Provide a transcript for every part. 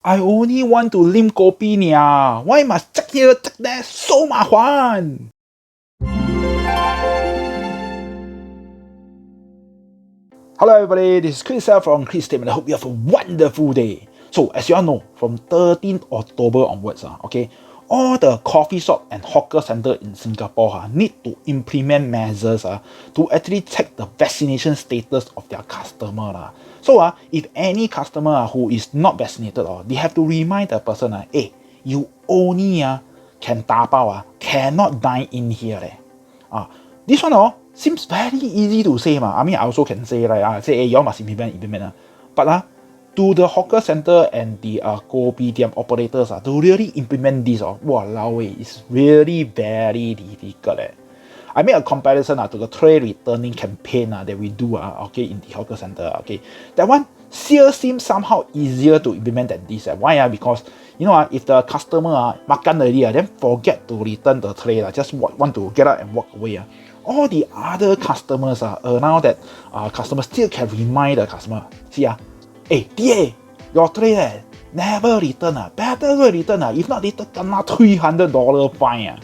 I only want to lim kopi nia. Why must check here, check there? So 麻烦. Hello everybody, this is Kriscell from Kristainment. I hope you have a wonderful day. So as you all know, from 13th October onwards, all the coffee shop and hawker center in Singapore need to implement measures to actually check the vaccination status of their customer. So if any customer who is not vaccinated, they have to remind the person, hey, you only can dabao, cannot dine in here. This one seems very easy to say. I mean, I also can say, say, hey, you all must implement. But to the hawker center and the Kopitiam operators to really implement this, it's really very difficult. I made a comparison to the tray returning campaign that we do in the hawker center. That one still seems somehow easier to implement than this. Why? Because if the customer makan already, then forget to return the tray, just want to get up and walk away. All the other customers now that customers still can remind the customer, see hey, DA, your tray never return. Better go return. If not, later kena $300 fine.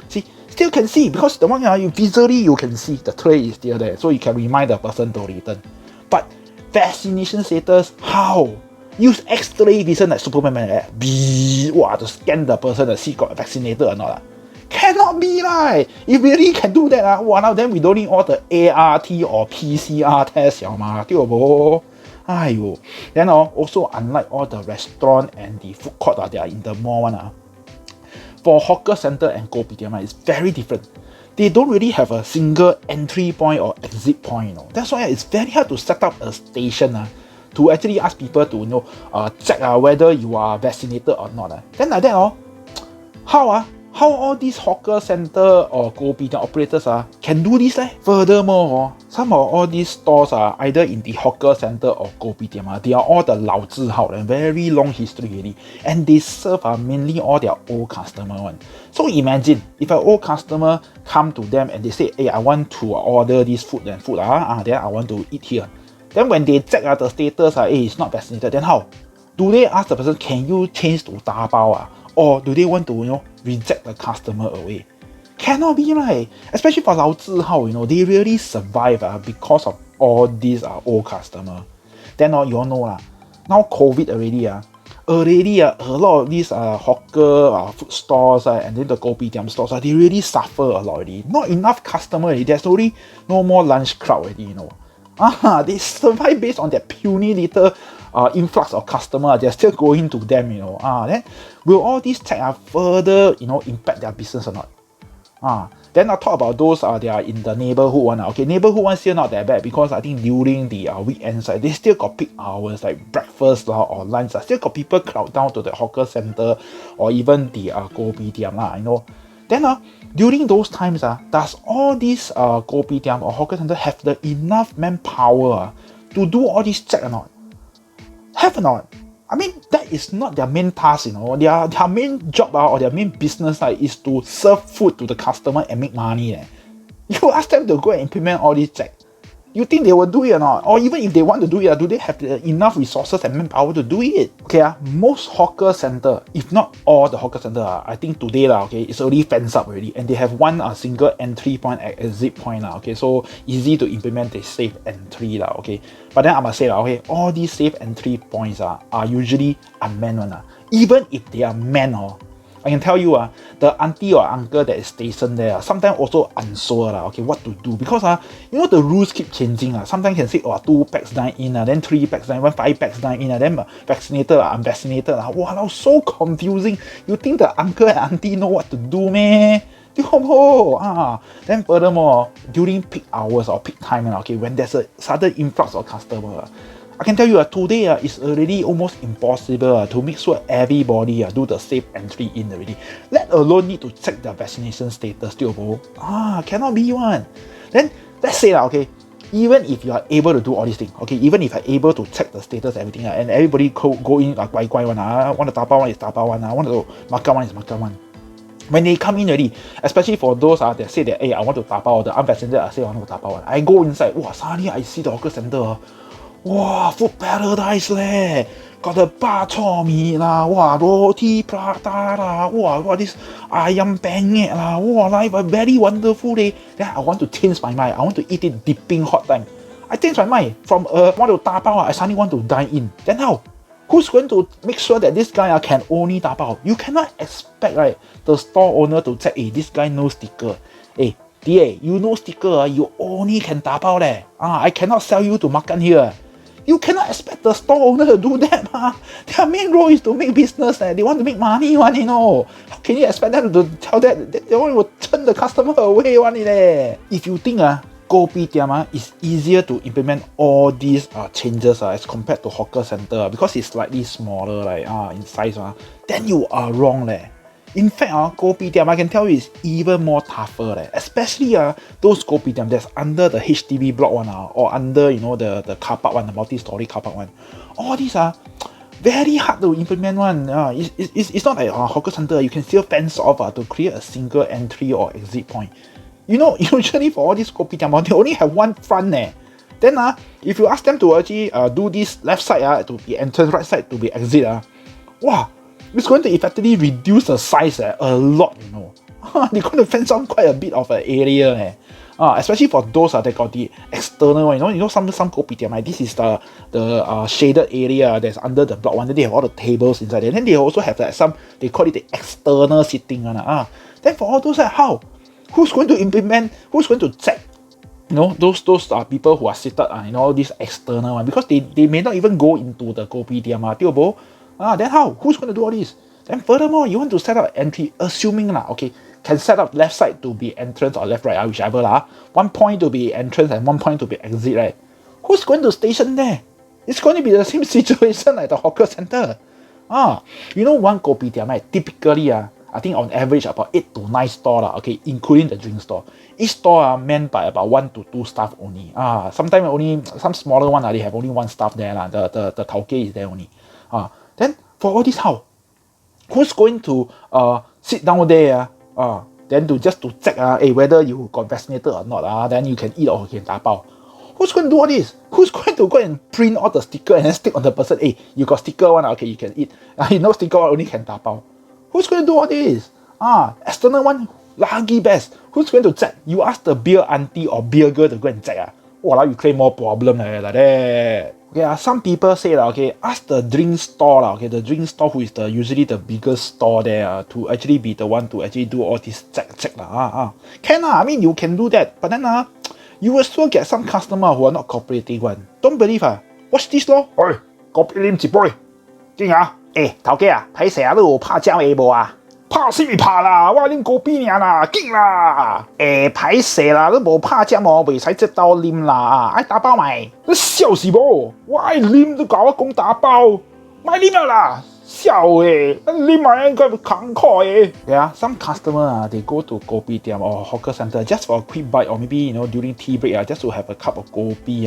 See, still can see because the one you visually you can see the tray is still there, so you can remind the person to return. But vaccination status, how? Use X-ray vision like Superman to scan the person to see got vaccinated or not. Cannot be right. If really can do that, now then we don't need all the ART or PCR tests, Then also unlike all the restaurant and the food court they are in the mall for hawker center and Kopitiam, it's very different. They don't really have a single entry point or exit point. That's why it's very hard to set up a station to actually ask people to check whether you are vaccinated or not. Then like that how all these hawker center or Kopitiam operators can do this? Furthermore, some of all these stores either in the hawker center or Kopitiam, they are all the 老字号 very long history already, and they serve mainly all their old customer one. So imagine if an old customer come to them and they say, hey, I want to order this food, then I want to eat here. Then when they check the status, hey, it's not vaccinated, then how? Do they ask the person, can you change to dabao? Or do they want to reject the customer away? Cannot be right. Especially for 老字号, they really survive because of all these old customer. Then you all know now COVID already a lot of these hawker food stores and then the Kopitiam stores they really suffer a lot already. Not enough customer already. There's already no more lunch crowd already. They survive based on that puny little influx of customers. They're still going to them. Then will all these check further impact their business or not? Then I'll talk about those they are in the neighborhood one. Neighborhood one still not that bad because I think during the weekends they still got peak hours like breakfast or lunch. Still got people crowd down to the hawker center or even the Kopitiam Then during those times does all these Kopitiam or hawker center have the enough manpower to do all these check or not? Have or not? I mean, that is not their main task, Their main job or their main business is to serve food to the customer and make money. You ask them to go and implement all these checks. You think they will do it or not? Or even if they want to do it, do they have enough resources and manpower to do it? Most hawker center, if not all the hawker center, I think today it's already fenced up already, and they have one single entry point and exit point so easy to implement the safe entry But then I must say all these safe entry points are usually unmanned Even if they are manned I can tell you the auntie or uncle that is stationed there sometimes also unsure what to do because the rules keep changing. Sometimes can say 2 packs dine in, then 3 packs dine in, 5 packs dine in, then vaccinated or unvaccinated. Wow, so confusing. You think the uncle and auntie know what to do, man? Then furthermore, during peak hours or peak time, when there's a sudden influx of customers, I can tell you today it's already almost impossible to make sure everybody do the safe entry in already. Let alone need to check their vaccination status still. Cannot be one. Then let's say even if you are able to do all these things, even if you are able to check the status everything and everybody go in guai one, want to dabao one is dabao one, want to makan one is makan one. When they come in already, especially for those that say that, hey, I want to dabao, the unvaccinated say I want to dabao one. I go inside, suddenly I see the hawker center. Wow, food paradise leh. Got the bak chor mee lah, wow, roti prata lah, wow, this ayam penyet lah, wow, life very wonderful leh. Then I want to change my mind. I want to eat it dipping hot time. I change my mind from want to dabao, I suddenly want to dine in. Then how? Who's going to make sure that this guy can only dabao? You cannot expect, right, the store owner to check, hey, this guy no sticker. Hey, DA, you no sticker, you only can dabao leh. I cannot sell you to makan here. You cannot expect the store owner to do that, ma. Their main role is to make business, They want to make money, you know. How can you expect them to tell that? They will turn the customer away, If you think, Kopitiam is easier to implement all these changes as compared to hawker center because it's slightly smaller, in size, then you are wrong, leh. In fact, Kopitiam, I can tell you, is even more tougher, especially those Kopitiam that's under the HDB block one, or under, the car park one, the multi-story car park one. All these are very hard to implement one. It's not like a hawker center. You can still fence off to create a single entry or exit point. Usually for all these Kopitiam, they only have one front. Then if you ask them to actually do this left side to be entrance, right side to be exit, wow, it's going to effectively reduce the size a lot, They're going to fence out quite a bit of an area, especially for those that got the external one. Some Kopitiam, this is the shaded area that's under the block one. Then they have all the tables inside there. Then they also have some, they call it the external sitting one. Then for all those, how? Who's going to implement? Who's going to check? Those people who are seated, this external one, because they may not even go into the Kopitiam, then how? Who's going to do all this? Then furthermore, you want to set up entry, assuming can set up left side to be entrance or left right, whichever one point to be entrance and one point to be exit, right? Who's going to station there? It's going to be the same situation like the hawker center. One Kopitiam, right? Typically, I think on average about 8 to 9 store, including the drink store. Each store are manned by about 1 to 2 staff only. Sometimes only some smaller one, they have only 1 staff there. The tauke is there only. Then for all this, how? Who's going to sit down there? Then to check whether you got vaccinated or not. Then you can eat or you can dabao. Who's going to do all this? Who's going to go and print all the sticker and then stick on the person? Hey, you got sticker one, okay, you can eat. You know sticker one, only can dabao. Who's going to do all this? External one, lagi best. Who's going to check? You ask the beer auntie or beer girl to go and check. You claim more problem like that. Okay, some people say ask the drink store the drink store who is usually the biggest store there to actually be the one to actually do all this check Can I mean you can do that, but then you will still get some customer who are not cooperating one. Don't believe watch this lor. Oi, kopi lim 一杯，點啊？頭家睇成日都怕膠嘢無啊？怕死怕啦！我啉kopi爾啦，勁啦！歹勢啦，都無怕漿喎，未使即到啉啦，愛打包咪？你笑死無？我愛啉都搞我講打包，咪啉啦！笑啉埋應該慷慨Yeah, some customer they go to Kopitiam or hawker center just for a quick bite or maybe during tea break just to have a cup of kopi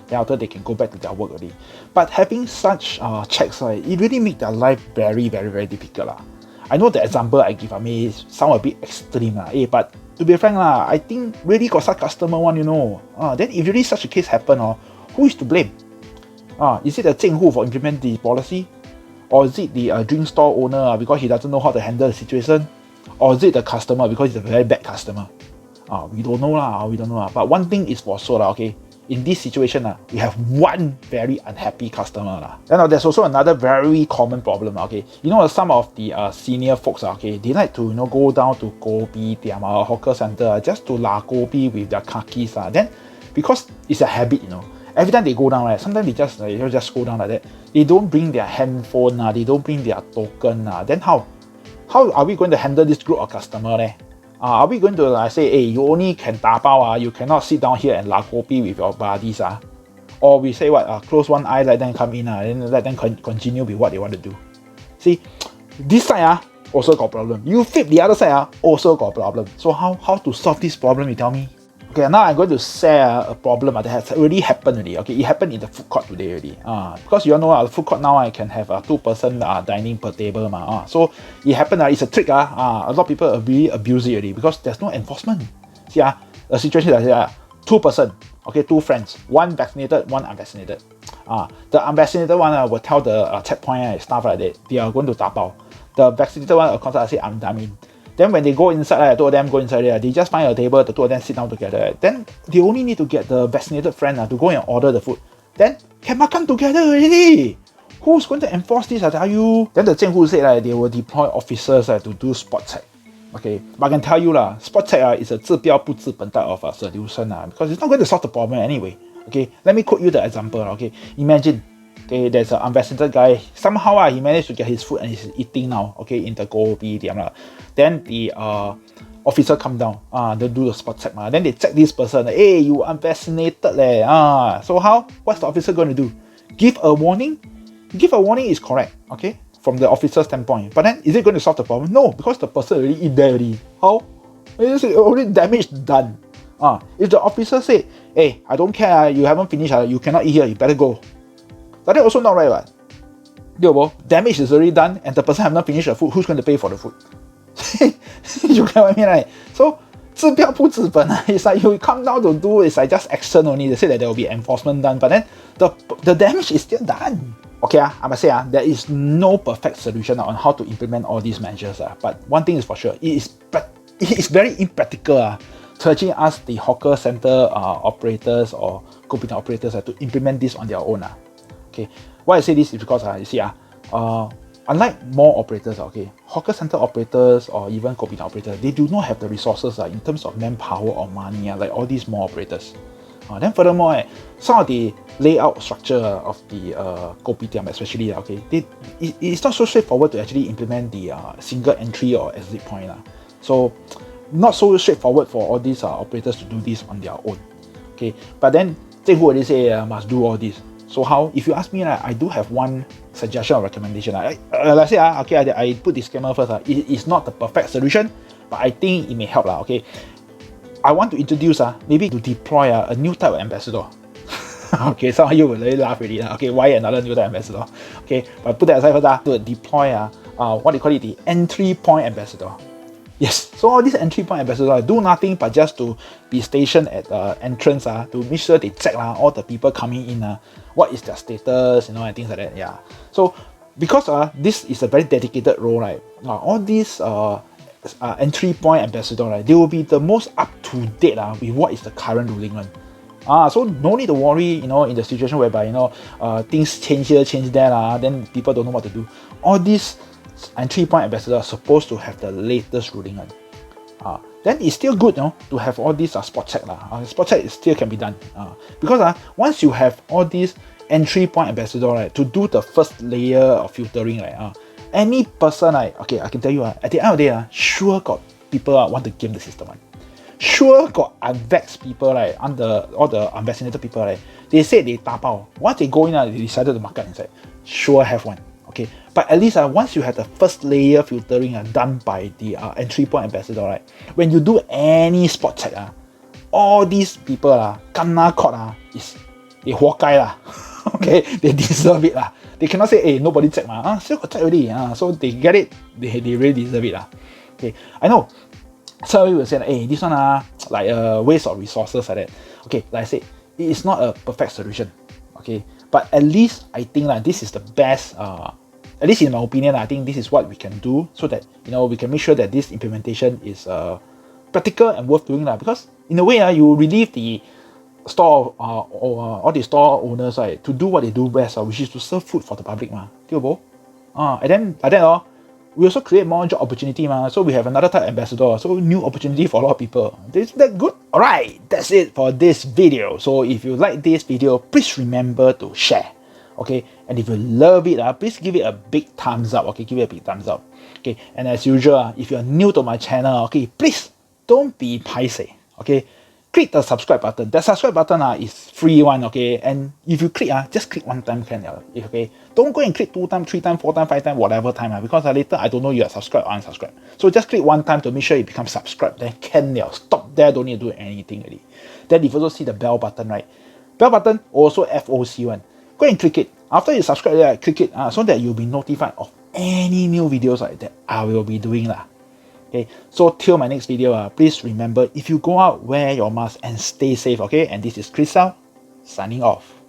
Then after they can go back to their work already. But having such checks, it really make their life very, very, very difficult. I know the example I give may sound a bit extreme, but to be frank, I think really got such customer one, then if really such a case happen, who is to blame? Is it the Zheng for implement the policy? Or is it the drink store owner because he doesn't know how to handle the situation? Or is it the customer because he's a very bad customer? We don't know. But one thing is for sure, in this situation, we have one very unhappy customer. Then there's also another very common problem. Some of the senior folks, they like to go down to Kopitiam or hawker center just to la kopi with their kakis. Then because it's a habit, every time they go down, sometimes they just go down like that. They don't bring their handphone, they don't bring their token. Then how are we going to handle this group of customer? Are we going to say, hey, you only can dabao, you cannot sit down here and la kopi with your buddies? Or we say what? Close one eye, let them come in, and let them continue with what they want to do. See, this side also got problem. You flip the other side also got problem. So how to solve this problem, you tell me? Okay, now I'm going to share a problem that has already happened already. Okay, it happened in the food court today already. Because you all know the food court now I can have 2-person dining per table. So it happened. It's a trick. A lot of people really abuse it already because there's no enforcement. See, a situation like that. 2 person. Okay, 2 friends. 1 vaccinated, 1 unvaccinated. The unvaccinated one will tell the checkpoint staff that they are going to dabao. The vaccinated one, of course, I say I'm in. Then when they go inside, two of them go inside there, they just find a table, the two of them sit down together. Then they only need to get the vaccinated friend to go and order the food. Then can makan together already. Who's going to enforce this, I tell you? Then the Jianhu said they will deploy officers to do spot check. Okay, but I can tell you spot check is a 治标不治本 type of solution because it's not going to solve the problem anyway. Okay, let me quote you the example. Okay, imagine there's an unvaccinated guy. Somehow he managed to get his food and he's eating now. Okay, in the Kopitiam. Then the officer come down. They do the spot check. Then they check this person. Hey, you unvaccinated leh. So how? What's the officer going to do? Give a warning? Give a warning is correct. Okay, from the officer's standpoint. But then is it going to solve the problem? No, because the person already eat there already. How? It's already damage done. If the officer say, hey, I don't care, you haven't finished, you cannot eat here, you better go. But that's also not right, right? Damage is already done and the person have not finished the food, who's going to pay for the food? You get what I mean, right? So, 治标不治本, it's like you come down to do, it's like just action only. They say that there will be enforcement done, but then the damage is still done. Okay, I must say there is no perfect solution on how to implement all these measures. But one thing is for sure, it is very impractical to actually ask the hawker center operators or Kopitiam operators to implement this on their own. Okay, why I say this is because you see unlike more operators, okay, hawker center operators or even Kopitiam operators, they do not have the resources in terms of manpower or money like all these more operators. Then furthermore, some of the layout structure of the Kopitiam especially, okay, it's not so straightforward to actually implement the single entry or exit point. So not so straightforward for all these operators to do this on their own. Okay, but then they who already say must do all this. So how? If you ask me, I do have one suggestion or recommendation. Let's say, okay, I put disclaimer first. It is not the perfect solution, but I think it may help. Okay, I want to introduce maybe to deploy a new type of ambassador. Okay, some of you will really laugh already. Okay, why another new type of ambassador? Okay, but put that aside first. To deploy what they call it, the entry point ambassador. Yes, so all these entry point ambassadors do nothing but just to be stationed at the entrance to make sure they check all the people coming in, what is their status, and things like that. Yeah. So because this is a very dedicated role, right? All these entry point ambassador, right? They will be the most up to date with what is the current ruling one. So no need to worry, in the situation whereby things change here, change there, then people don't know what to do. All these entry point ambassadors are supposed to have the latest ruling on. Then it's still good, to have all these spot check. Spot check still can be done. Because once you have all these entry point ambassador, right, to do the first layer of filtering, right, any person, okay, I can tell you, at the end of the day, sure got people want to game the system. Sure got unvaxxed people, right, under all the unvaccinated people, right, they said they tapao. Once they go in, they decided to market inside. Sure have one. Okay, but at least once you have the first layer filtering done by the entry point ambassador, right, when you do any spot check, all these people kena caught is they 活该 okay, they deserve it They cannot say, hey, nobody check still got check already so they get it, they really deserve it Okay, I know some of you will say, hey, this one like a waste of resources like that. Okay, like I said, it is not a perfect solution. Okay, but at least I think this is the best. At least in my opinion, I think this is what we can do so that we can make sure that this implementation is practical and worth doing because in a way you relieve the store or all the store owners to do what they do best, which is to serve food for the public and then like that we also create more job opportunity so we have another type of ambassador, so new opportunity for a lot of people. Is that good? Alright, that's it for this video. So if you like this video, please remember to share. Okay, and if you love it, please give it a big thumbs up. Okay, give it a big thumbs up. Okay, and as usual, if you're new to my channel, okay, please don't be paiseh. Okay, click the subscribe button. The subscribe button is free one. Okay, and if you click just click one time can. Okay, don't go and click 2 times, 3 times, 4 times, 5 times, whatever time because later I don't know you are subscribed or unsubscribed. So just click one time to make sure it becomes subscribed. Then can stop there. Don't need to do anything already. Then if you also see the bell button, right? Bell button also FOC one. Go and click it. After you subscribe, click it so that you'll be notified of any new videos that I will be doing. Okay, so till my next video, please remember, if you go out, wear your mask and stay safe. Okay, and this is Kriscell signing off.